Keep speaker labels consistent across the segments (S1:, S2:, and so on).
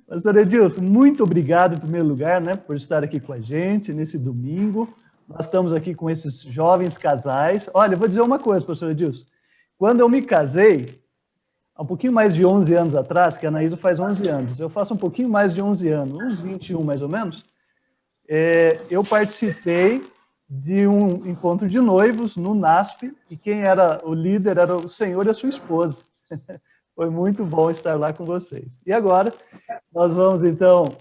S1: Pastor Edilson, muito obrigado, em primeiro lugar, né, por estar aqui com a gente nesse domingo. Nós estamos aqui com esses jovens casais. Olha, eu vou dizer uma coisa, pastor Edilson. Quando eu me casei, há um pouquinho mais de 11 anos atrás, que a Anaísa faz 11 anos, eu faço um pouquinho mais de 11 anos, uns 21 mais ou menos, eu participei de um encontro de noivos no NASP, e quem era o líder era o senhor e a sua esposa. Foi muito bom estar lá com vocês. E agora, nós vamos, então,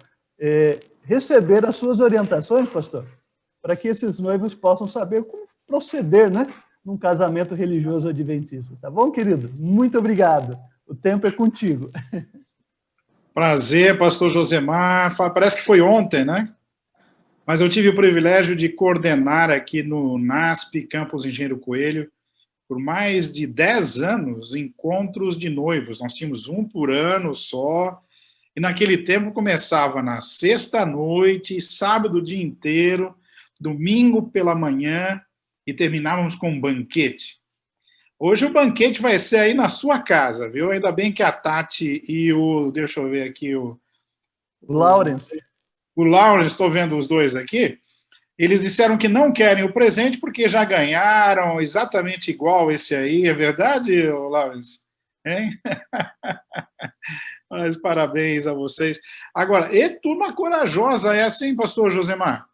S1: receber as suas orientações, pastor, para que esses noivos possam saber como proceder, né, num casamento religioso adventista. Tá bom, querido? Muito obrigado. O tempo é contigo.
S2: Prazer, pastor Josemar. Parece que foi ontem, né? Mas eu tive o privilégio de coordenar aqui no NASP, Campus Engenheiro Coelho, por mais de 10 anos, encontros de noivos. Nós tínhamos um por ano só, e naquele tempo começava na sexta-noite, sábado o dia inteiro, domingo pela manhã, e terminávamos com um banquete. Hoje o banquete vai ser aí na sua casa, viu? Ainda bem que a Tati e o... Deixa eu ver aqui o
S1: Lawrence.
S2: O Lawrence, estou vendo os dois aqui. Eles disseram que não querem o presente porque já ganharam exatamente igual esse aí. É verdade, Lawrence? Hein? Mas parabéns a vocês. Agora, e turma corajosa é assim, pastor Josemar?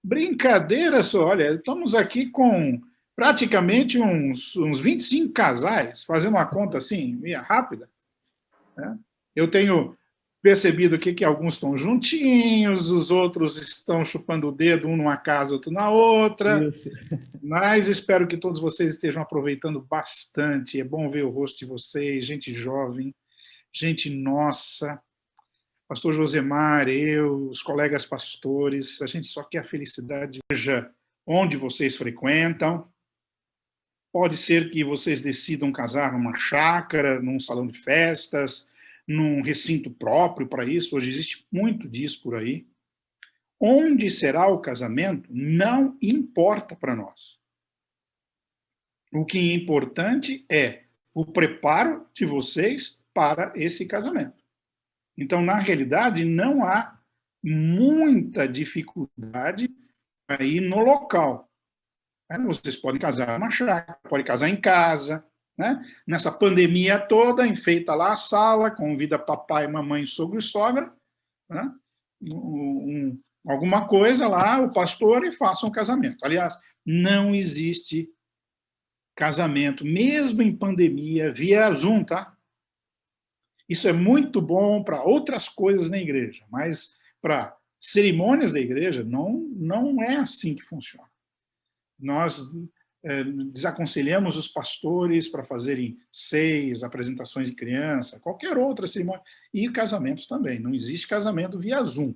S2: Brincadeira só. Olha, estamos aqui com praticamente uns 25 casais, fazendo uma conta assim, meio rápida. Né? Eu tenho percebido aqui que alguns estão juntinhos, os outros estão chupando o dedo, um numa casa, outro na outra. Isso. Mas espero que todos vocês estejam aproveitando bastante. É bom ver o rosto de vocês, gente jovem, gente nossa. Pastor Josemar, eu, os colegas pastores, a gente só quer a felicidade. Veja onde vocês frequentam. Pode ser que vocês decidam casar numa chácara, num salão de festas, num recinto próprio para isso. Hoje existe muito disso por aí. Onde será o casamento não importa para nós. O que é importante é o preparo de vocês para esse casamento. Então, na realidade, não há muita dificuldade aí no local. Vocês podem casar numa chácara, podem casar em casa, né? Nessa pandemia toda, enfeita lá a sala, convida papai, mamãe, sogro e sogra, né? Alguma coisa lá, o pastor, e faça um casamento. Aliás, não existe casamento, mesmo em pandemia, via Zoom, tá? Isso é muito bom para outras coisas na igreja, mas para cerimônias da igreja não é assim que funciona. Nós desaconselhamos os pastores para fazerem ceias, apresentações de criança, qualquer outra cerimônia, e casamentos também. Não existe casamento via Zoom.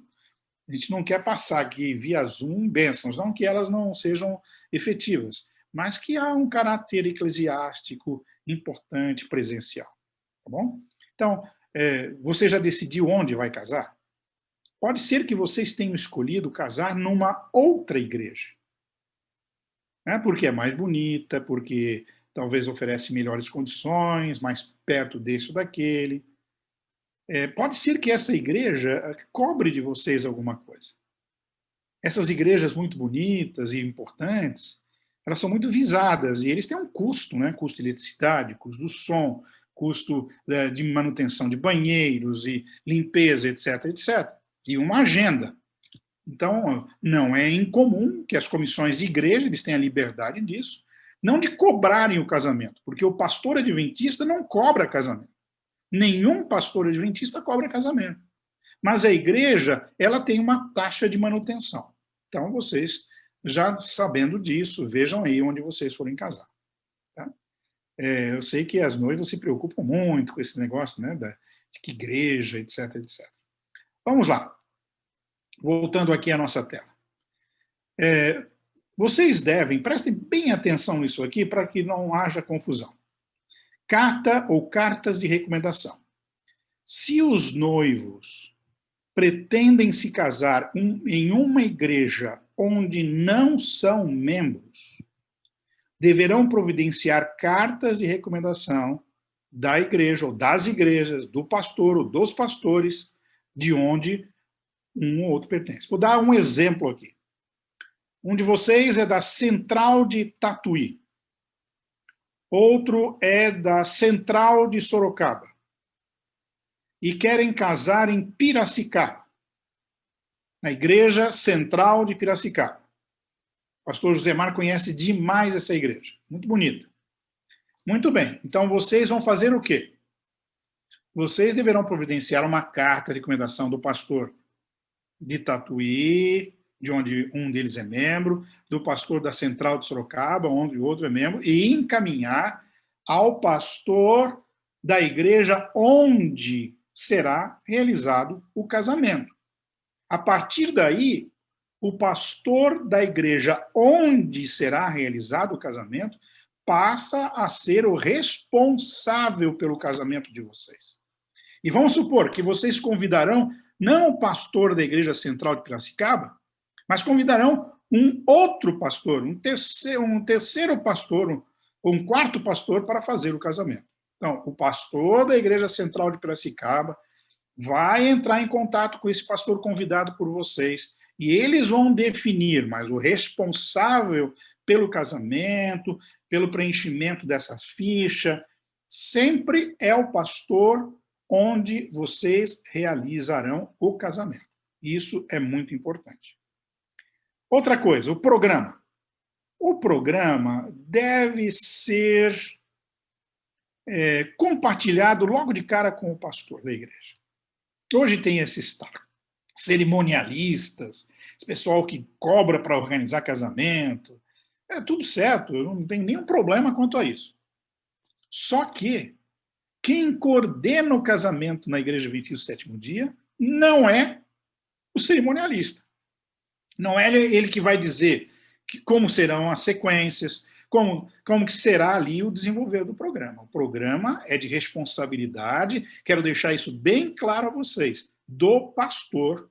S2: A gente não quer passar aqui via Zoom bênçãos, não que elas não sejam efetivas, mas que há um caráter eclesiástico importante, presencial. Tá bom? Então, você já decidiu onde vai casar? Pode ser que vocês tenham escolhido casar numa outra igreja. Porque é mais bonita, porque talvez oferece melhores condições, mais perto desse ou daquele. Pode ser que essa igreja cobre de vocês alguma coisa. Essas igrejas muito bonitas e importantes, elas são muito visadas, e eles têm um custo, né? Custo de eletricidade, custo do som, custo de manutenção de banheiros e limpeza, etc., etc. E uma agenda. Então, não é incomum que as comissões de igreja, eles tenham a liberdade disso, não de cobrarem o casamento, porque o pastor adventista não cobra casamento. Nenhum pastor adventista cobra casamento. Mas a igreja, ela tem uma taxa de manutenção. Então, vocês, já sabendo disso, vejam aí onde vocês forem casar. Tá? Eu sei que as noivas se preocupam muito com esse negócio, né, de que igreja, etc., etc. Vamos lá. Voltando aqui à nossa tela. Vocês devem, prestem bem atenção nisso aqui para que não haja confusão. Carta ou cartas de recomendação. Se os noivos pretendem se casar em uma igreja onde não são membros, deverão providenciar cartas de recomendação da igreja ou das igrejas, do pastor ou dos pastores, de onde um ou outro pertence. Vou dar um exemplo aqui. Um de vocês é da Central de Tatuí. Outro é da Central de Sorocaba. E querem casar em Piracicaba, na Igreja Central de Piracicaba. O pastor José Mar conhece demais essa igreja. Muito bonita. Muito bem. Então, vocês vão fazer o quê? Vocês deverão providenciar uma carta de recomendação do pastor de Tatuí, de onde um deles é membro, do pastor da Central de Sorocaba, onde o outro é membro, e encaminhar ao pastor da igreja onde será realizado o casamento. A partir daí, o pastor da igreja onde será realizado o casamento passa a ser o responsável pelo casamento de vocês. E vamos supor que vocês convidarão não o pastor da Igreja Central de Piracicaba, mas convidarão um outro pastor, um terceiro pastor, um quarto pastor para fazer o casamento. Então, o pastor da Igreja Central de Piracicaba vai entrar em contato com esse pastor convidado por vocês e eles vão definir, mas o responsável pelo casamento, pelo preenchimento dessa ficha, sempre é o pastor onde vocês realizarão o casamento. Isso é muito importante. Outra coisa, o programa. O programa deve ser compartilhado logo de cara com o pastor da igreja. Hoje tem esses cerimonialistas, esse pessoal que cobra para organizar casamento. É tudo certo, eu não tenho nenhum problema quanto a isso. Só que quem coordena o casamento na Igreja Adventista do Sétimo Dia não é o cerimonialista. Não é ele que vai dizer como serão as sequências, como que será ali o desenvolver do programa. O programa é de responsabilidade, quero deixar isso bem claro a vocês, do pastor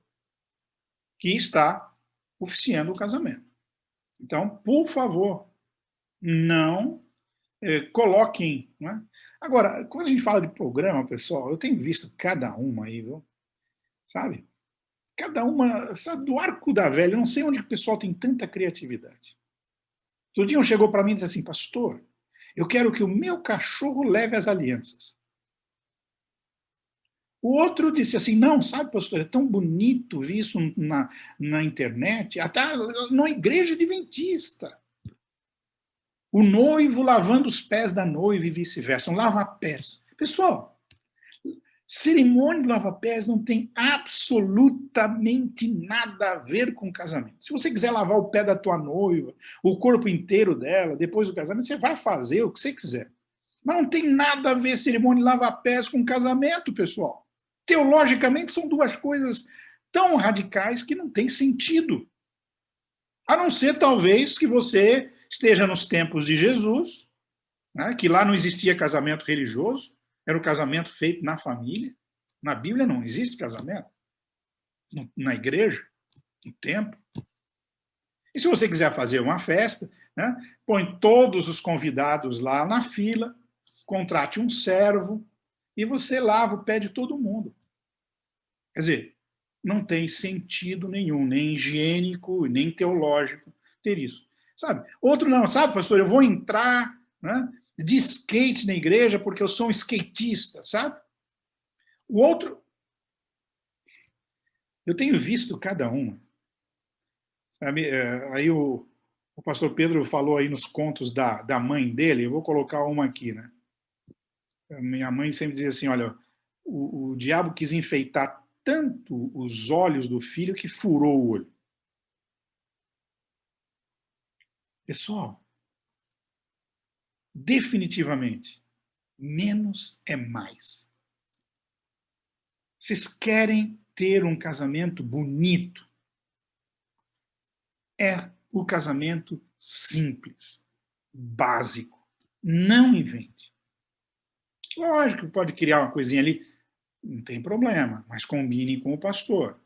S2: que está oficiando o casamento. Então, por favor, não coloquem... Né? Agora, quando a gente fala de programa, pessoal, eu tenho visto cada uma aí, viu? Sabe? Cada uma, sabe, do arco da velha, eu não sei onde o pessoal tem tanta criatividade. Outro dia um chegou para mim e disse assim, pastor, eu quero que o meu cachorro leve as alianças. O outro disse assim, não, sabe, pastor, é tão bonito ver isso na internet, até na igreja adventista. O noivo lavando os pés da noiva e vice-versa, um lava-pés. Pessoal, cerimônia de lava-pés não tem absolutamente nada a ver com casamento. Se você quiser lavar o pé da tua noiva, o corpo inteiro dela, depois do casamento, você vai fazer o que você quiser. Mas não tem nada a ver cerimônia de lava-pés com casamento, pessoal. Teologicamente, são duas coisas tão radicais que não tem sentido. A não ser, talvez, que você esteja nos tempos de Jesus, né, que lá não existia casamento religioso, era o casamento feito na família. Na Bíblia não existe casamento. Na igreja, no templo. E se você quiser fazer uma festa, né, põe todos os convidados lá na fila, contrate um servo e você lava o pé de todo mundo. Quer dizer, não tem sentido nenhum, nem higiênico, nem teológico ter isso. Sabe? Outro não, sabe, pastor, eu vou entrar, né, de skate na igreja porque eu sou um skatista, sabe? O outro, eu tenho visto cada uma. Sabe? Aí o pastor Pedro falou aí nos contos da mãe dele, eu vou colocar uma aqui, né? Minha mãe sempre dizia assim, olha, o diabo quis enfeitar tanto os olhos do filho que furou o olho. Pessoal, definitivamente, menos é mais. Vocês querem ter um casamento bonito? É o casamento simples, básico. Não invente. Lógico que pode criar uma coisinha ali, não tem problema, mas combine com o pastor.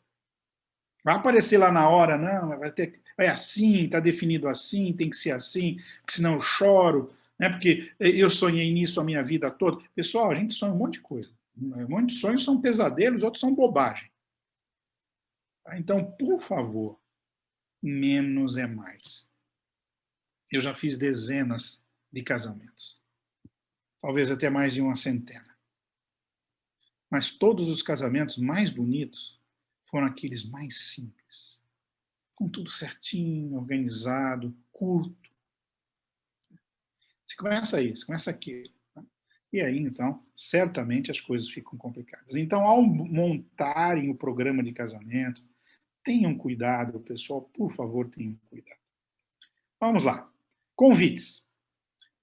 S2: Vai aparecer lá na hora, não, vai assim, está definido assim, tem que ser assim, porque senão eu choro, né, porque eu sonhei nisso a minha vida toda. Pessoal, a gente sonha um monte de coisa. Um monte de sonhos são pesadelos, outros são bobagem. Tá? Então, por favor, menos é mais. Eu já fiz dezenas de casamentos, talvez até mais de uma centena. Mas todos os casamentos mais bonitos foram aqueles mais simples, com tudo certinho, organizado, curto. Você começa aí, você começa aqui. Tá? E aí, então, certamente as coisas ficam complicadas. Então, ao montarem o programa de casamento, tenham cuidado, pessoal, por favor, tenham cuidado. Vamos lá. Convites.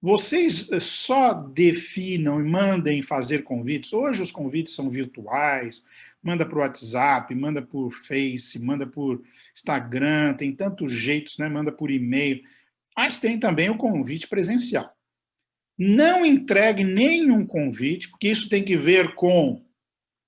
S2: Vocês só definam e mandem fazer convites. Hoje os convites são virtuais, manda por WhatsApp, manda por Face, manda por Instagram, tem tantos jeitos, né? Manda por e-mail. Mas tem também o convite presencial. Não entregue nenhum convite, porque isso tem que ver com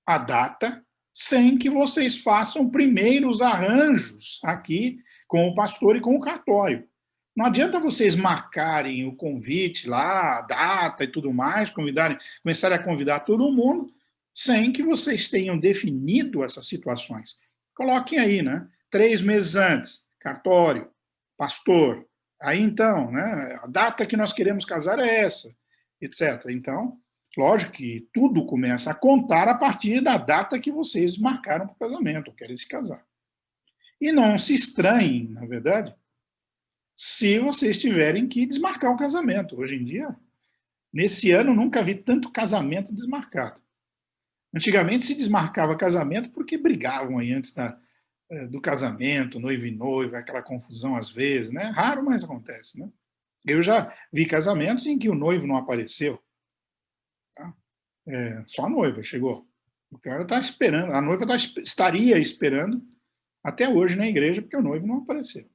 S2: a data, sem que vocês façam primeiro os arranjos aqui com o pastor e com o cartório. Não adianta vocês marcarem o convite lá, a data e tudo mais, começarem a convidar todo mundo, sem que vocês tenham definido essas situações. Coloquem aí, né? 3 meses antes, cartório, pastor. Aí então, né? A data que nós queremos casar é essa, etc. Então, lógico que tudo começa a contar a partir da data que vocês marcaram para o casamento, querem se casar. E não se estranhem, na verdade, se vocês tiverem que desmarcar o casamento. Hoje em dia, nesse ano, nunca vi tanto casamento desmarcado. Antigamente se desmarcava casamento porque brigavam aí antes do casamento, noivo e noiva, aquela confusão às vezes, né? Raro, mas acontece, né? Eu já vi casamentos em que o noivo não apareceu. Tá? Só a noiva chegou. O cara está esperando, a noiva estaria esperando até hoje na igreja porque o noivo não apareceu.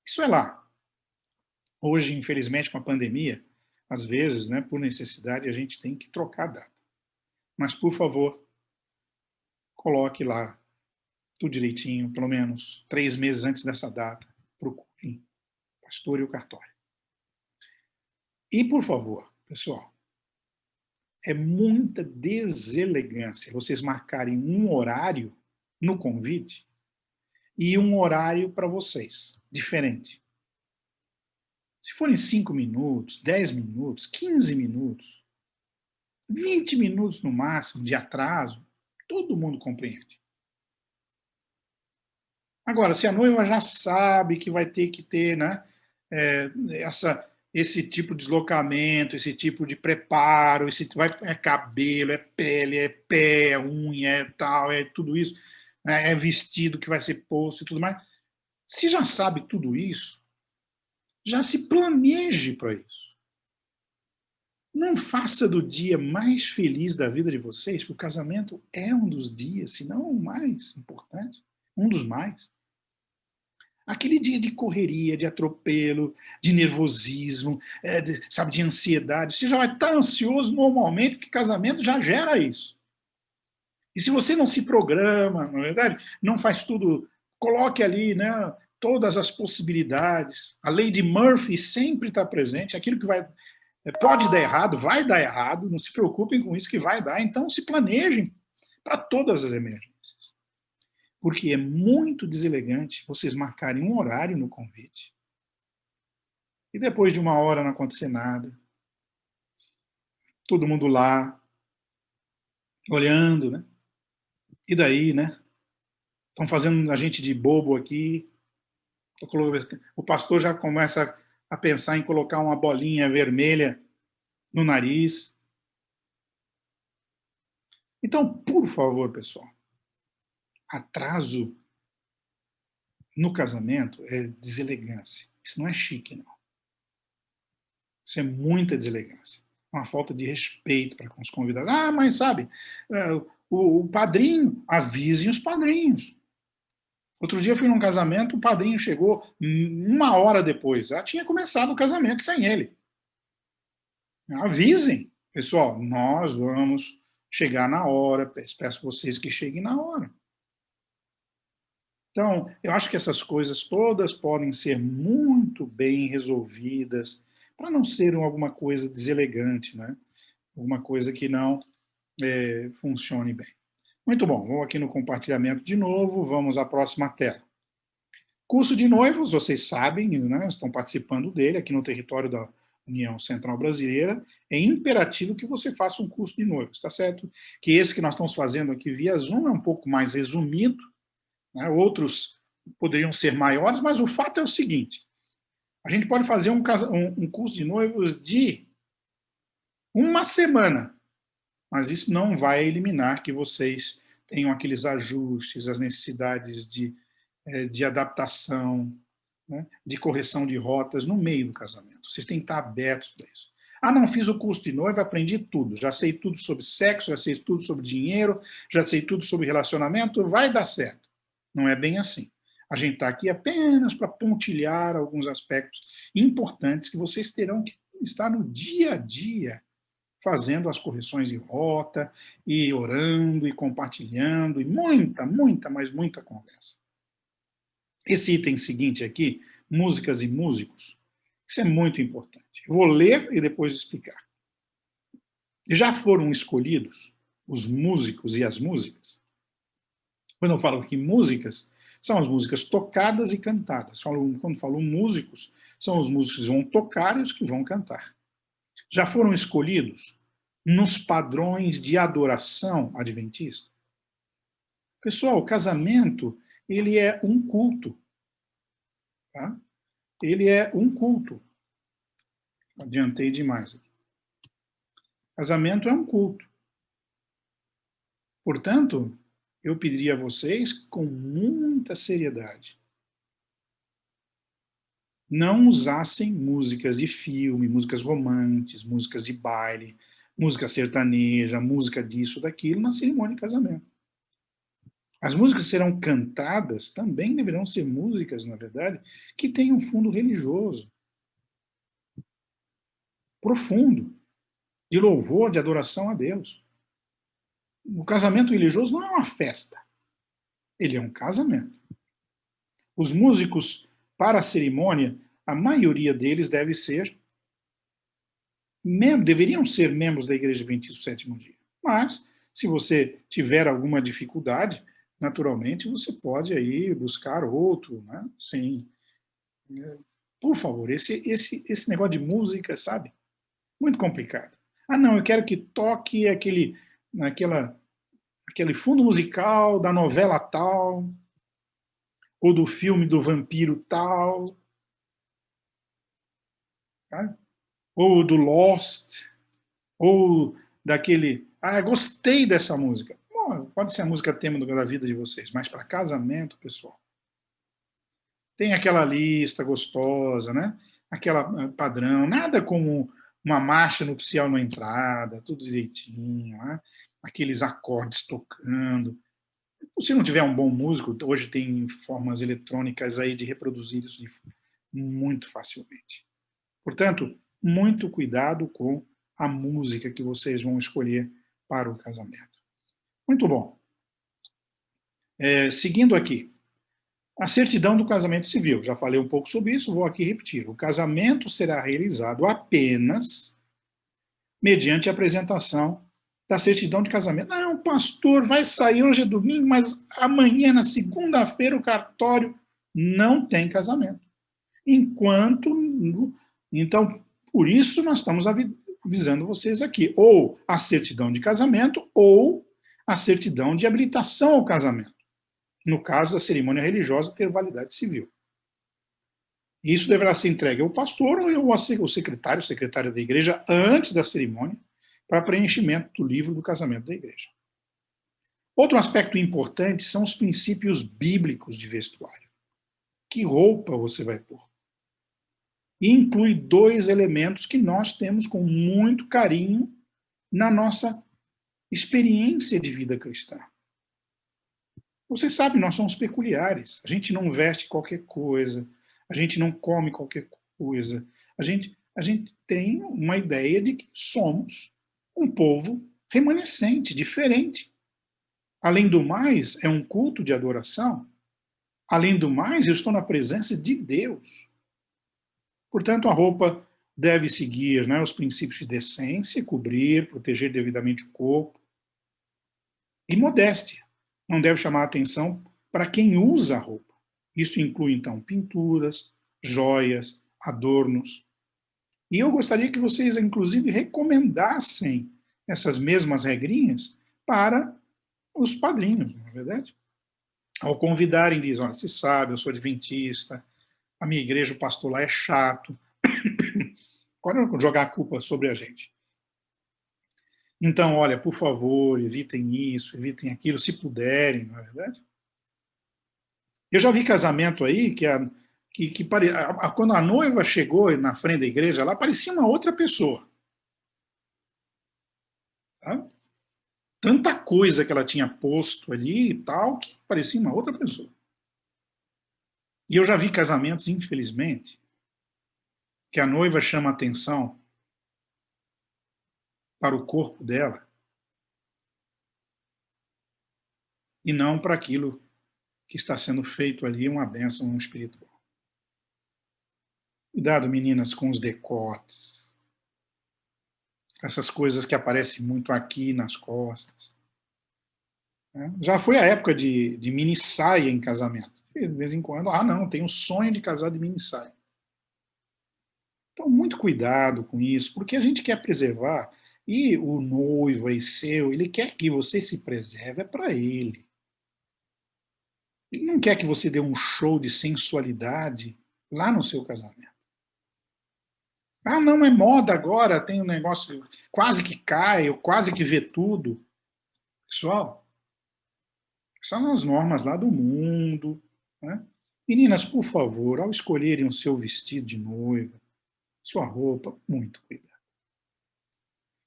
S2: Isso é lá. Hoje, infelizmente, com a pandemia, às vezes, né, por necessidade, a gente tem que trocar a data. Mas, por favor, coloque lá tudo direitinho, pelo menos 3 meses antes dessa data. Procurem o pastor e o cartório. E, por favor, pessoal, é muita deselegância vocês marcarem um horário no convite e um horário para vocês, diferente. Se forem 5 minutos, 10 minutos, 15 minutos, 20 minutos no máximo de atraso, todo mundo compreende. Agora, se a noiva já sabe que vai ter que ter, né, esse tipo de deslocamento, esse tipo de preparo, é cabelo, é pele, é pé, é unha, é tal, é tudo isso, né, é vestido que vai ser posto e tudo mais. Se já sabe tudo isso, já se planeje para isso. Não faça do dia mais feliz da vida de vocês, porque o casamento é um dos dias, se não o mais importante, um dos mais. Aquele dia de correria, de atropelo, de nervosismo, sabe, de ansiedade. Você já vai estar ansioso normalmente, porque casamento já gera isso. E se você não se programa, na verdade, não faz tudo, coloque ali, né, todas as possibilidades. A lei de Murphy sempre está presente. Aquilo que pode dar errado, vai dar errado. Não se preocupem com isso que vai dar. Então se planejem para todas as emergências. Porque é muito deselegante vocês marcarem um horário no convite e depois de 1 hora não acontecer nada. Todo mundo lá, olhando, né? E daí, né? Estão fazendo a gente de bobo aqui. O pastor já começa a pensar em colocar uma bolinha vermelha no nariz. Então, por favor, pessoal, atraso no casamento é deselegância. Isso não é chique, não. Isso é muita deselegância. Uma falta de respeito para com os convidados. Ah, mas sabe, o padrinho, avisem os padrinhos. Outro dia eu fui num casamento, o padrinho chegou 1 hora depois. Já tinha começado o casamento sem ele. Avisem, pessoal, nós vamos chegar na hora, peço vocês que cheguem na hora. Então, eu acho que essas coisas todas podem ser muito bem resolvidas, para não ser alguma coisa deselegante, né? Alguma coisa que não funcione bem. Muito bom, vou aqui no compartilhamento de novo, vamos à próxima tela. Curso de noivos, vocês sabem, né, estão participando dele aqui no território da União Central Brasileira. É imperativo que você faça um curso de noivos, tá certo? Que esse que nós estamos fazendo aqui via Zoom é um pouco mais resumido, né? Outros poderiam ser maiores, mas o fato é o seguinte, a gente pode fazer um curso de noivos de uma semana, mas isso não vai eliminar que vocês tenham aqueles ajustes, as necessidades de adaptação, né, de correção de rotas no meio do casamento. Vocês têm que estar abertos para isso. Ah, não, fiz o curso de noiva, aprendi tudo. Já sei tudo sobre sexo, já sei tudo sobre dinheiro, já sei tudo sobre relacionamento, vai dar certo. Não é bem assim. A gente está aqui apenas para pontilhar alguns aspectos importantes que vocês terão que estar no dia a dia fazendo as correções de rota, e orando, e compartilhando, e muita, muita, mas muita conversa. Esse item seguinte aqui, músicas e músicos, isso é muito importante. Vou ler e depois explicar. Já foram escolhidos os músicos e as músicas? Quando eu falo aqui músicas, são as músicas tocadas e cantadas. Quando falo músicos, são os músicos que vão tocar e os que vão cantar. Já foram escolhidos nos padrões de adoração adventista? Pessoal, o casamento, ele é um culto. Tá? Ele é um culto. Adiantei demais aqui. Casamento é um culto. Portanto, eu pediria a vocês, com muita seriedade, não usassem músicas de filme, músicas românticas, músicas de baile, música sertaneja, música disso, daquilo, na cerimônia de casamento. As músicas que serão cantadas também deverão ser músicas, na verdade, que tenham um fundo religioso, profundo, de louvor, de adoração a Deus. O casamento religioso não é uma festa, ele é um casamento. Os músicos para a cerimônia, a maioria deles deveriam ser membros da Igreja Adventista do Sétimo Dia. Mas, se você tiver alguma dificuldade, naturalmente você pode aí buscar outro, né? Sem, por favor, esse negócio de música, sabe? Muito complicado. Ah, não, eu quero que toque aquele fundo musical da novela tal, ou do filme do vampiro tal, tá? Ou do Lost, ou daquele... Ah, gostei dessa música. Bom, pode ser a música tema da vida de vocês, mas para casamento, pessoal, tem aquela lista gostosa, né? Aquela padrão, nada como uma marcha nupcial na entrada, tudo direitinho, né? Aqueles acordes tocando. Se não tiver um bom músico, hoje tem formas eletrônicas aí de reproduzir isso muito facilmente. Portanto, muito cuidado com a música que vocês vão escolher para o casamento. Muito bom. Seguindo aqui. A certidão do casamento civil. Já falei um pouco sobre isso, vou aqui repetir. O casamento será realizado apenas mediante a apresentação da certidão de casamento. Não, pastor, vai sair hoje é domingo, mas amanhã, na segunda-feira, o cartório não tem casamento. Então, por isso nós estamos avisando vocês aqui. Ou a certidão de casamento, ou a certidão de habilitação ao casamento. No caso da cerimônia religiosa, ter validade civil. Isso deverá ser entregue ao pastor ou ao secretária da igreja, antes da cerimônia, para preenchimento do livro do casamento da igreja. Outro aspecto importante são os princípios bíblicos de vestuário. Que roupa você vai pôr? E inclui 2 elementos que nós temos com muito carinho na nossa experiência de vida cristã. Você sabe, nós somos peculiares. A gente não veste qualquer coisa, a gente não come qualquer coisa. A gente tem uma ideia de que somos um povo remanescente, diferente. Além do mais, é um culto de adoração. Além do mais, eu estou na presença de Deus. Portanto, a roupa deve seguir, né, os princípios de decência, cobrir, proteger devidamente o corpo. E modéstia. Não deve chamar a atenção para quem usa a roupa. Isso inclui, então, pinturas, joias, adornos. E eu gostaria que vocês, inclusive, recomendassem essas mesmas regrinhas para os padrinhos, não é verdade? Ao convidarem, dizem, olha, você sabe, eu sou adventista, a minha igreja, o pastor lá é chato. Pode jogar a culpa sobre a gente. Então, olha, por favor, evitem isso, evitem aquilo, se puderem, não é verdade? Eu já vi casamento aí quando a noiva chegou na frente da igreja, lá parecia uma outra pessoa. Tá? Tanta coisa que ela tinha posto ali e tal, que parecia uma outra pessoa. E eu já vi casamentos, infelizmente, que a noiva chama atenção para o corpo dela e não para aquilo que está sendo feito ali, uma bênção espiritual. Cuidado, meninas, com os decotes. Essas coisas que aparecem muito aqui nas costas. Já foi a época de mini saia em casamento. De vez em quando, não, tenho o sonho de casar de mini saia. Então, muito cuidado com isso, porque a gente quer preservar, e o noivo aí seu, ele quer que você se preserve, é para ele. Ele não quer que você dê um show de sensualidade lá no seu casamento. Não, é moda agora, tem um negócio quase que cai, ou quase que vê tudo. Pessoal, são as normas lá do mundo. Né? Meninas, por favor, ao escolherem o seu vestido de noiva, sua roupa, muito cuidado.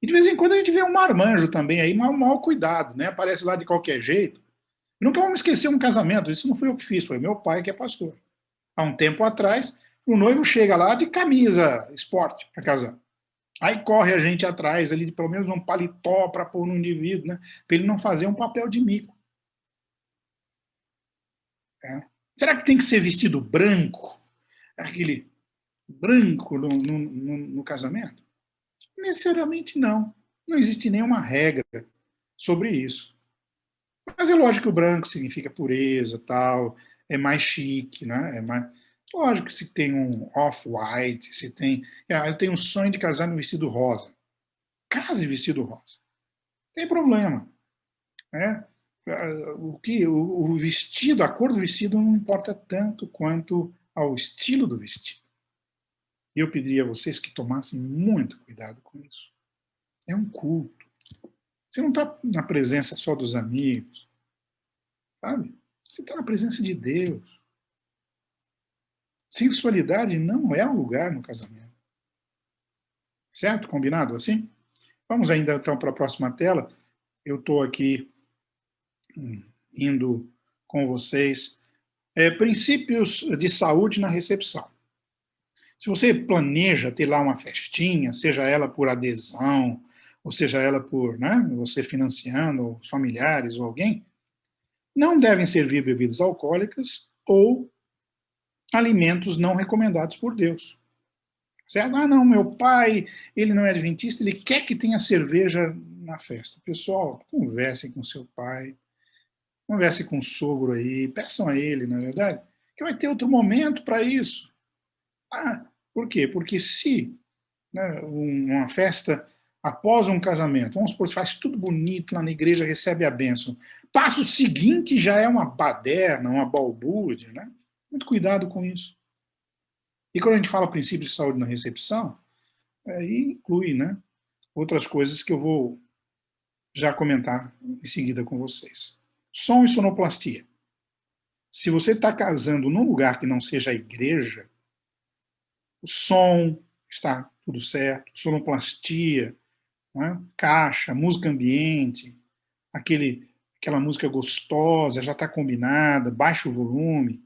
S2: E de vez em quando a gente vê um marmanjo também aí, mas mal cuidado, né? Aparece lá de qualquer jeito. Nunca vamos esquecer um casamento, isso não foi eu que fiz, foi meu pai que é pastor. Há um tempo atrás, o noivo chega lá de camisa esporte para casar. Aí corre a gente atrás ali de pelo menos um paletó para pôr no indivíduo, né? Para ele não fazer um papel de mico. Será que tem que ser vestido branco? Aquele branco no casamento? Necessariamente não. Não existe nenhuma regra sobre isso. Mas é lógico que o branco significa pureza, tal, é mais chique, né? É mais... Lógico que se tem um off-white, se tem... eu tenho um sonho de casar no vestido rosa. Case vestido rosa. Não tem problema. Né? O vestido, a cor do vestido não importa tanto quanto ao estilo do vestido. E eu pediria a vocês que tomassem muito cuidado com isso. É um culto. Você não está na presença só dos amigos, sabe? Você está na presença de Deus. Sensualidade não é o lugar no casamento. Certo? Combinado assim? Vamos ainda então para a próxima tela. Eu estou aqui indo com vocês. Princípios de saúde na recepção. Se você planeja ter lá uma festinha, seja ela por adesão, ou seja ela por você financiando, ou familiares ou alguém, não devem servir bebidas alcoólicas ou alimentos não recomendados por Deus. Certo? Não, meu pai, ele não é adventista, ele quer que tenha cerveja na festa. Pessoal, conversem com seu pai, conversem com o sogro aí, peçam a ele, na verdade, que vai ter outro momento para isso. Por quê? Porque se uma festa após um casamento, vamos supor, faz tudo bonito lá na igreja, recebe a bênção. Passo seguinte já é uma baderna, uma balbúrdia, né? Muito cuidado com isso. E quando a gente fala princípio de saúde na recepção, aí inclui outras coisas que eu vou já comentar em seguida com vocês. Som e sonoplastia. Se você está casando num lugar que não seja a igreja, o som está tudo certo, sonoplastia, caixa, música ambiente, aquela música gostosa, já está combinada, baixa o volume.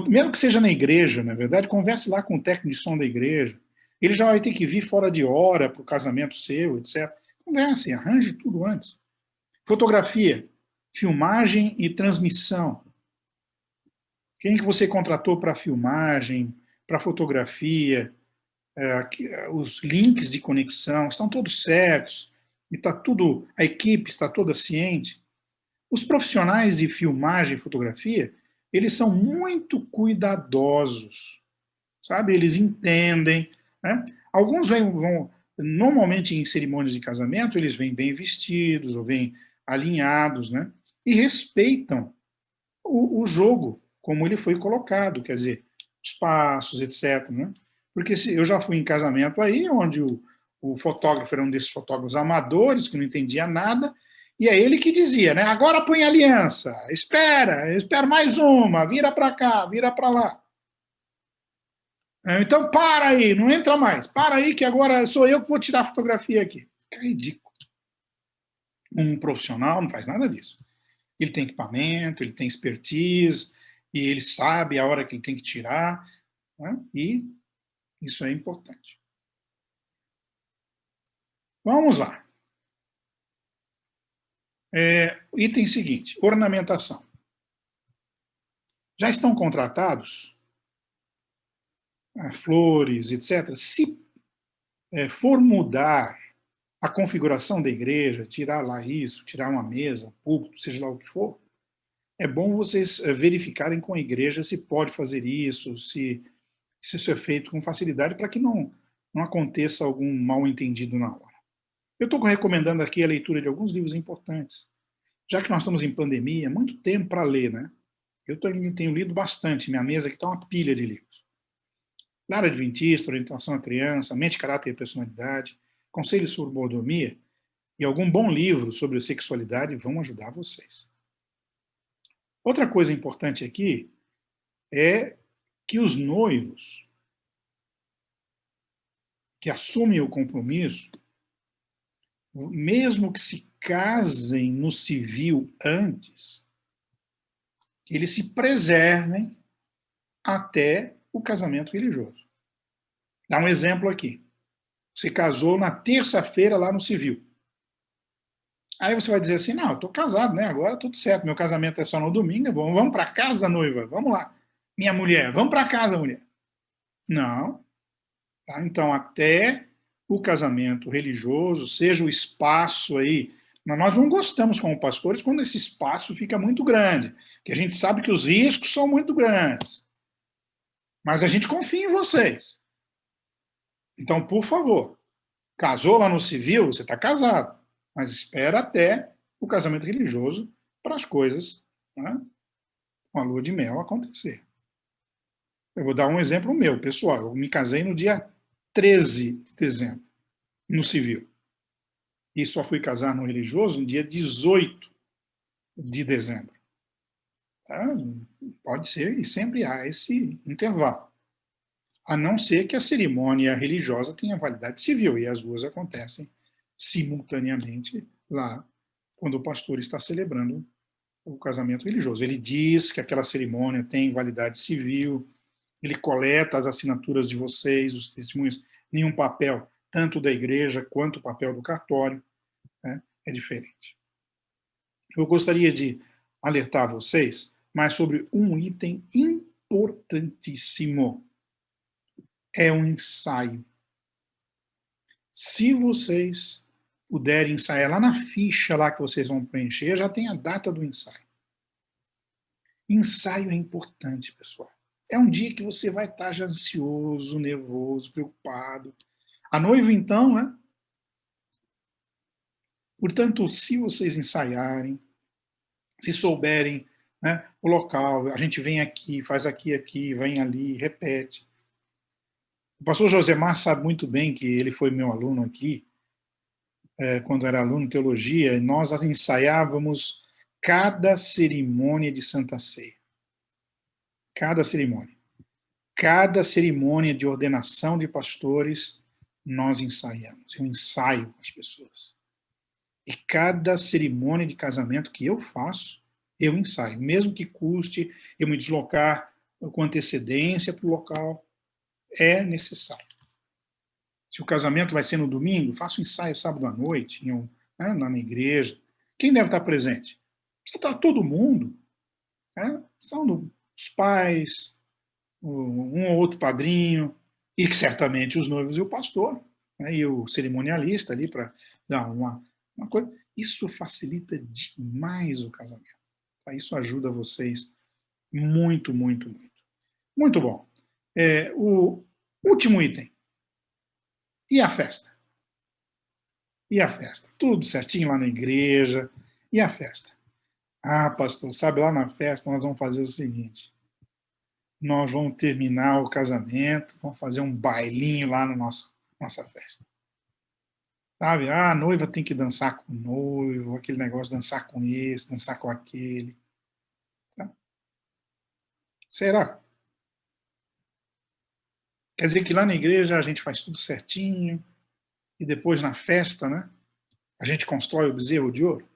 S2: Mesmo que seja na igreja, na verdade, converse lá com o técnico de som da igreja. Ele já vai ter que vir fora de hora para o casamento seu, etc. Converse, arranje tudo antes. Fotografia, filmagem e transmissão. Quem que você contratou para filmagem, para fotografia, os links de conexão, estão todos certos. e está tudo, a equipe está toda ciente. Os profissionais de filmagem e fotografia, eles são muito cuidadosos, sabe? Eles entendem, né? Alguns vão, normalmente em cerimônias de casamento, eles vêm bem vestidos ou vêm alinhados, né? E respeitam o jogo, como ele foi colocado, quer dizer, os passos, etc. Né? Porque eu já fui em casamento aí, onde o fotógrafo era um desses fotógrafos amadores, que não entendia nada, e é ele que dizia, né? Agora põe aliança, espera mais uma, vira para cá, vira para lá. Então para aí, não entra mais, para aí que agora sou eu que vou tirar a fotografia aqui. É ridículo. Um profissional não faz nada disso. Ele tem equipamento, ele tem expertise, e ele sabe a hora que ele tem que tirar, né? E isso é importante. Vamos lá. Item seguinte, ornamentação. Já estão contratados flores, etc. Se for mudar a configuração da igreja, tirar lá isso, tirar uma mesa, um púlpito, seja lá o que for, é bom vocês verificarem com a igreja se pode fazer isso, se isso é feito com facilidade, para que não aconteça algum mal-entendido na hora. Eu estou recomendando aqui a leitura de alguns livros importantes. Já que nós estamos em pandemia, muito tempo para ler, né? Eu tenho lido bastante, minha mesa aqui está uma pilha de livros. Lar Adventista, Orientação à Criança, Mente, Caráter e Personalidade, Conselhos sobre Mordomia e algum bom livro sobre sexualidade vão ajudar vocês. Outra coisa importante aqui é que os noivos que assumem o compromisso, mesmo que se casem no civil antes, que eles se preservem até o casamento religioso. Dá um exemplo aqui. Você casou na terça-feira lá no civil. Aí você vai dizer assim, não, eu estou casado, né? Agora tudo certo, meu casamento é só no domingo, vamos para casa, noiva, vamos lá. Minha mulher, vamos para casa, mulher. Não. Tá? Então, até o casamento religioso, seja o espaço aí, nós não gostamos como pastores quando esse espaço fica muito grande, porque a gente sabe que os riscos são muito grandes. Mas a gente confia em vocês. Então, por favor, casou lá no civil, você está casado, mas espera até o casamento religioso para as coisas, né, com a lua de mel acontecer. Eu vou dar um exemplo meu, pessoal. Eu me casei no dia 13 de dezembro, no civil. E só fui casar no religioso no dia 18 de dezembro. Tá? Pode ser, e sempre há esse intervalo. A não ser que a cerimônia religiosa tenha validade civil, e as duas acontecem simultaneamente lá, quando o pastor está celebrando o casamento religioso. Ele diz que aquela cerimônia tem validade civil, ele coleta as assinaturas de vocês, os testemunhos, em um papel, tanto da igreja quanto o papel do cartório, né? É diferente. Eu gostaria de alertar vocês mais sobre um item importantíssimo. É um ensaio. Se vocês puderem ensaiar lá na ficha lá que vocês vão preencher, já tem a data do ensaio. Ensaio é importante, pessoal. É um dia que você vai estar já ansioso, nervoso, preocupado. A noiva, então, né? Portanto, se vocês ensaiarem, se souberem, né, o local, a gente vem aqui, faz aqui, vem ali, repete. O pastor Josemar sabe muito bem que ele foi meu aluno aqui, quando era aluno de teologia, e nós ensaiávamos cada cerimônia de Santa Ceia. Cada cerimônia. Cada cerimônia de ordenação de pastores, nós ensaiamos. Eu ensaio com as pessoas. E cada cerimônia de casamento que eu faço, eu ensaio. Mesmo que custe eu me deslocar com antecedência para o local, é necessário. Se o casamento vai ser no domingo, faço um ensaio sábado à noite, na igreja. Quem deve estar presente? Você está todo mundo. Né? São os pais, um ou outro padrinho, e que certamente os noivos e o pastor, né? E o cerimonialista ali para dar uma Uma coisa, isso facilita demais o casamento. Tá? Isso ajuda vocês muito, muito, muito. Muito bom. O último item. E a festa? E a festa? Tudo certinho lá na igreja. E a festa? Ah, pastor, sabe, lá na festa nós vamos fazer o seguinte. Nós vamos terminar o casamento, vamos fazer um bailinho lá na nossa festa. Sabe? Ah, a noiva tem que dançar com o noivo, aquele negócio, dançar com esse, dançar com aquele. Tá? Será? Quer dizer que lá na igreja a gente faz tudo certinho e depois na festa, né, a gente constrói o bezerro de ouro?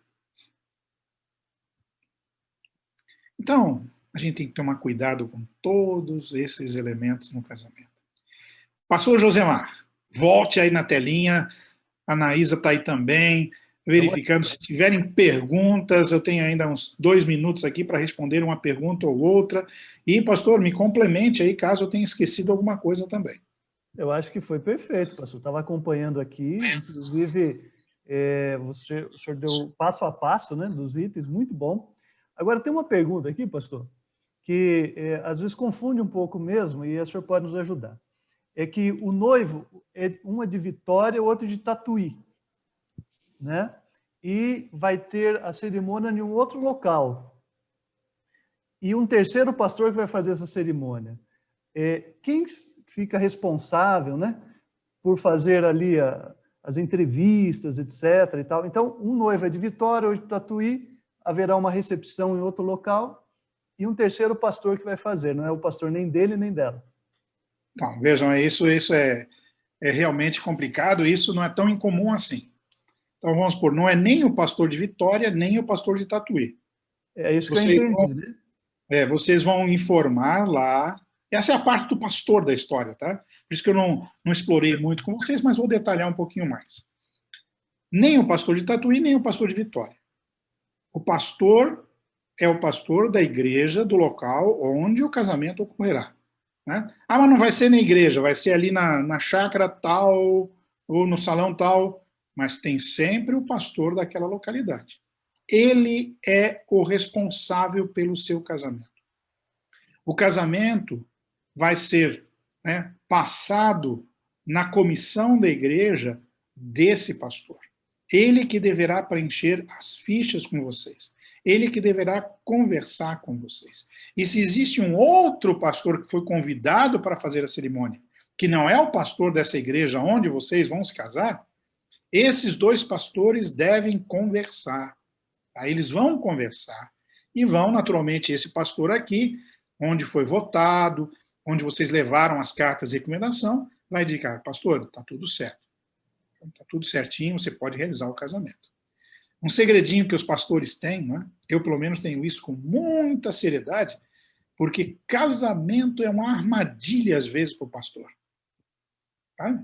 S2: Então, a gente tem que tomar cuidado com todos esses elementos no casamento. Pastor Josemar, volte aí na telinha. A Anaísa está aí também, verificando. Se tiverem perguntas, eu tenho ainda uns 2 minutos aqui para responder uma pergunta ou outra. E, pastor, me complemente aí, caso eu tenha esquecido alguma coisa também.
S1: Eu acho que foi perfeito, pastor. Estava acompanhando aqui, inclusive, o senhor deu passo a passo, né, dos itens, muito bom. Agora, tem uma pergunta aqui, pastor, que às vezes confunde um pouco mesmo, e o senhor pode nos ajudar. É que o noivo, um é de Vitória, o outro de Tatuí, né? E vai ter a cerimônia em um outro local. E um terceiro pastor que vai fazer essa cerimônia. Quem fica responsável, né, por fazer ali as entrevistas, etc. e tal? Então, um noivo é de Vitória, outro de Tatuí, haverá uma recepção em outro local, e um terceiro pastor que vai fazer, não é o pastor nem dele nem dela.
S2: Então, vejam, isso é realmente complicado, isso não é tão incomum assim. Então, vamos supor, não é nem o pastor de Vitória, nem o pastor de Tatuí.
S1: É isso que eu entendi, né?
S2: Vocês vão informar lá. Essa é a parte do pastor da história, tá? Por isso que eu não explorei muito com vocês, mas vou detalhar um pouquinho mais. Nem o pastor de Tatuí, nem o pastor de Vitória. O pastor é o pastor da igreja, do local onde o casamento ocorrerá. Né? Ah, mas não vai ser na igreja, vai ser ali na chácara tal, ou no salão tal, mas tem sempre o pastor daquela localidade. Ele é o responsável pelo seu casamento. O casamento vai ser, né, passado na comissão da igreja desse pastor. Ele que deverá preencher as fichas com vocês. Ele que deverá conversar com vocês. E se existe um outro pastor que foi convidado para fazer a cerimônia, que não é o pastor dessa igreja onde vocês vão se casar, esses 2 pastores devem conversar. Aí eles vão conversar e vão, naturalmente, esse pastor aqui, onde foi votado, onde vocês levaram as cartas de recomendação, vai indicar, pastor, está tudo certo. Está tudo certinho, você pode realizar o casamento. Um segredinho que os pastores têm, né? Eu pelo menos tenho isso com muita seriedade, porque casamento é uma armadilha às vezes para o pastor. Tá?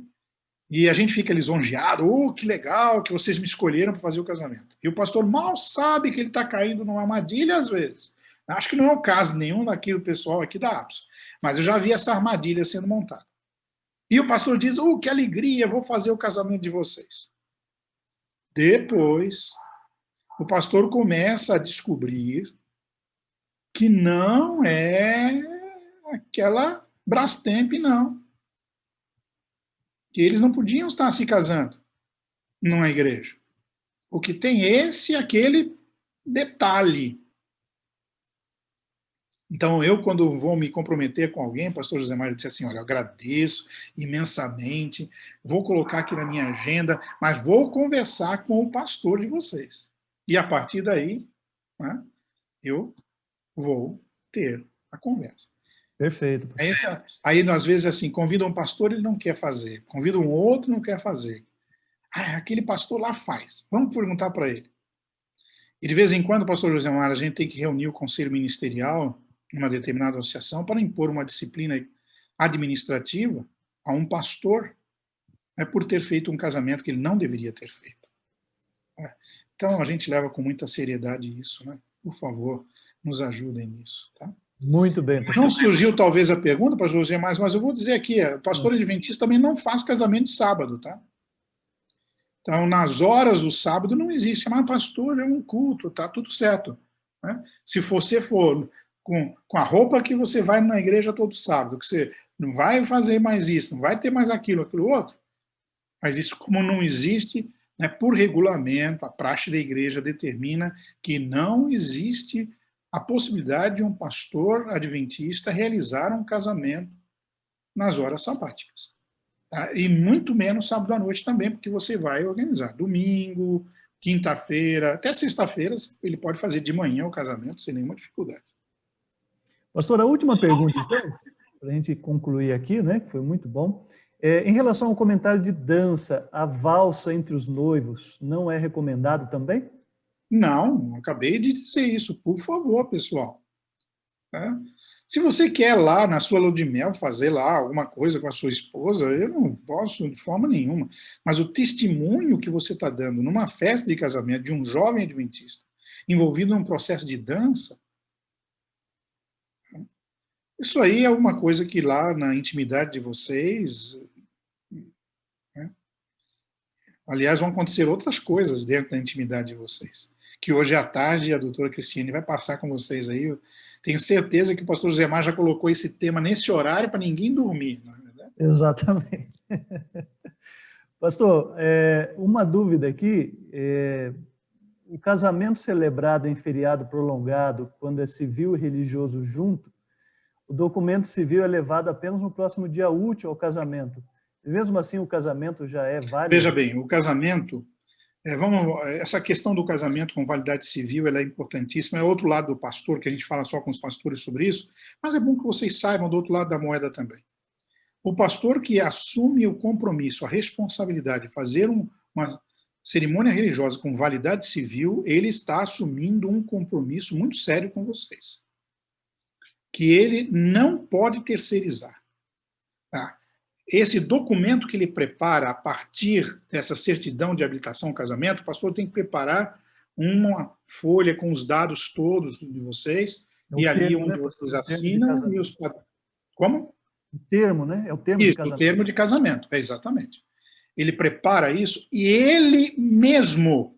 S2: E a gente fica lisonjeado, que legal que vocês me escolheram para fazer o casamento. E o pastor mal sabe que ele está caindo numa armadilha às vezes. Acho que não é o caso nenhum daquele pessoal aqui da APSO, mas eu já vi essa armadilha sendo montada. E o pastor diz, que alegria, vou fazer o casamento de vocês. Depois, o pastor começa a descobrir que não é aquela Brastemp, não. Que eles não podiam estar se casando numa igreja. O que tem esse e aquele detalhe. Então, eu, quando vou me comprometer com alguém, pastor José Mário disse assim, olha, eu agradeço imensamente, vou colocar aqui na minha agenda, mas vou conversar com o pastor de vocês. E a partir daí, né, eu vou ter a conversa.
S1: Perfeito.
S2: Aí, às vezes, assim, convida um pastor, ele não quer fazer. Convida um outro, não quer fazer. Aquele pastor lá faz. Vamos perguntar para ele. E de vez em quando, pastor José Mário, a gente tem que reunir o conselho ministerial uma determinada associação para impor uma disciplina administrativa a um pastor, né, por ter feito um casamento que ele não deveria ter feito. Então, a gente leva com muita seriedade isso, né? Por favor, nos ajudem nisso, tá?
S1: Muito bem, pastor.
S2: Não surgiu talvez a pergunta para José, mas eu vou dizer aqui, o pastor adventista também não faz casamento de sábado, tá? Então, nas horas do sábado não existe, mas pastor, é um culto, tá tudo certo. Né? Se você for com a roupa que você vai na igreja todo sábado, que você não vai fazer mais isso, não vai ter mais aquilo, aquilo outro, mas isso, como não existe, né, por regulamento, a praxe da igreja determina que não existe a possibilidade de um pastor adventista realizar um casamento nas horas sabáticas. Tá? E muito menos sábado à noite também, porque você vai organizar domingo, quinta-feira, até sexta-feira, ele pode fazer de manhã o casamento sem nenhuma dificuldade.
S1: Pastor, a última pergunta, então, para a gente concluir aqui, né, que foi muito bom. Em relação ao comentário de dança, a valsa entre os noivos não é recomendado também?
S2: Não, acabei de dizer isso. Por favor, pessoal. Tá? Se você quer lá, na sua lua de mel, fazer lá alguma coisa com a sua esposa, eu não posso de forma nenhuma. Mas o testemunho que você está dando numa festa de casamento de um jovem adventista, envolvido num processo de dança, isso aí é uma coisa que lá na intimidade de vocês, né? Aliás, vão acontecer outras coisas dentro da intimidade de vocês, que hoje à tarde a doutora Cristiane vai passar com vocês aí. Eu tenho certeza que o pastor José Mar já colocou esse tema nesse horário para ninguém dormir, não é verdade?
S1: Exatamente. Pastor, uma dúvida aqui, o casamento celebrado em feriado prolongado, quando é civil e religioso junto, o documento civil é levado apenas no próximo dia útil ao casamento. E mesmo assim, o casamento já é válido?
S2: Veja bem, o casamento, essa questão do casamento com validade civil ela é importantíssima. É outro lado do pastor, que a gente fala só com os pastores sobre isso, mas é bom que vocês saibam do outro lado da moeda também. O pastor que assume o compromisso, a responsabilidade de fazer uma cerimônia religiosa com validade civil, ele está assumindo um compromisso muito sério com vocês, que ele não pode terceirizar. Tá? Esse documento que ele prepara a partir dessa certidão de habilitação ao casamento, o pastor tem que preparar uma folha com os dados todos de vocês, e ali
S1: termo,
S2: onde
S1: né,
S2: vocês
S1: pastor?
S2: assinam e os... Como?
S1: O termo, né? É o termo de
S2: Isso, o
S1: casamento.
S2: termo de casamento, exatamente. Ele prepara isso e ele mesmo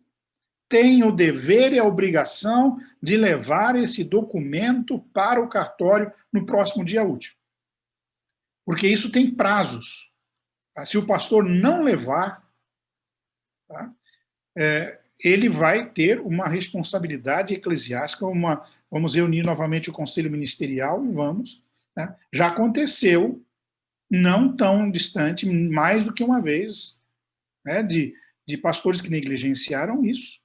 S2: tem o dever e a obrigação de levar esse documento para o cartório no próximo dia útil. Porque isso tem prazos. Tá? Se o pastor não levar, tá? Ele vai ter uma responsabilidade eclesiástica, vamos reunir novamente o conselho ministerial e vamos. Né? Já aconteceu, não tão distante, mais do que uma vez, né, de pastores que negligenciaram isso,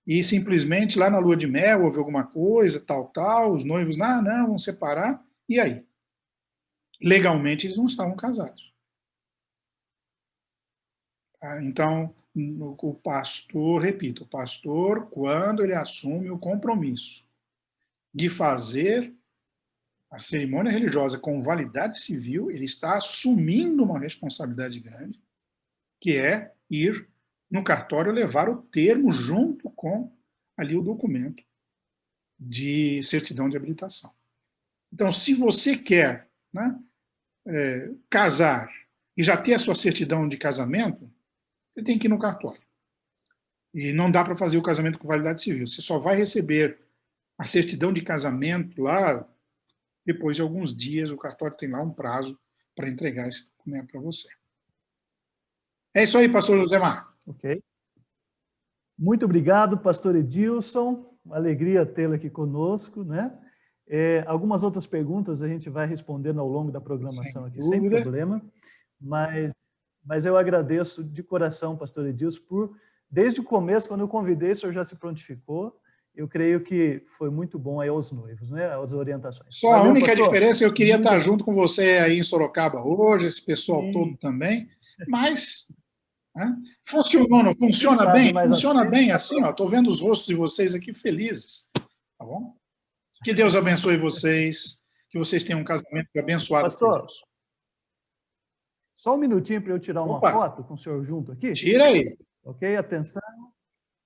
S2: e simplesmente lá na lua de mel houve alguma coisa, tal, os noivos, não, vão separar, e aí? Legalmente eles não estavam casados. Tá? Então, o pastor, repito, o pastor, quando ele assume o compromisso de fazer a cerimônia religiosa com validade civil, ele está assumindo uma responsabilidade grande, que é ir no cartório levar o termo junto com ali o documento de certidão de habilitação. Então, se você quer, né, casar e já ter a sua certidão de casamento, você tem que ir no cartório. E não dá para fazer o casamento com validade civil. Você só vai receber a certidão de casamento lá depois de alguns dias. O cartório tem lá um prazo para entregar esse documento para você. É isso aí, pastor José Mar.
S1: Ok. Muito obrigado, pastor Edilson. Uma alegria tê-lo aqui conosco, né? Algumas outras perguntas a gente vai respondendo ao longo da programação aqui, sem problema. Mas eu agradeço de coração, pastor Edilson, desde o começo, quando eu convidei, o senhor já se prontificou. Eu creio que foi muito bom aí aos noivos, né? As orientações.
S2: Só a única diferença, eu queria estar junto com você aí em Sorocaba hoje, esse pessoal todo também, mas funciona bem, assim, ó. Estou vendo os rostos de vocês aqui felizes, tá bom? Que Deus abençoe vocês, que vocês tenham um casamento abençoado.
S1: Pastor, só um minutinho para eu tirar uma foto com o senhor junto aqui.
S2: Tira aí.
S1: Ok, atenção.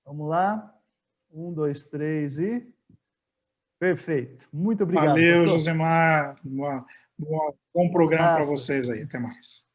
S1: Vamos lá. 1, 2, 3 e... Perfeito. Muito obrigado,
S2: Valeu,
S1: pastor.
S2: Josemar. Bom programa para vocês aí. Até mais.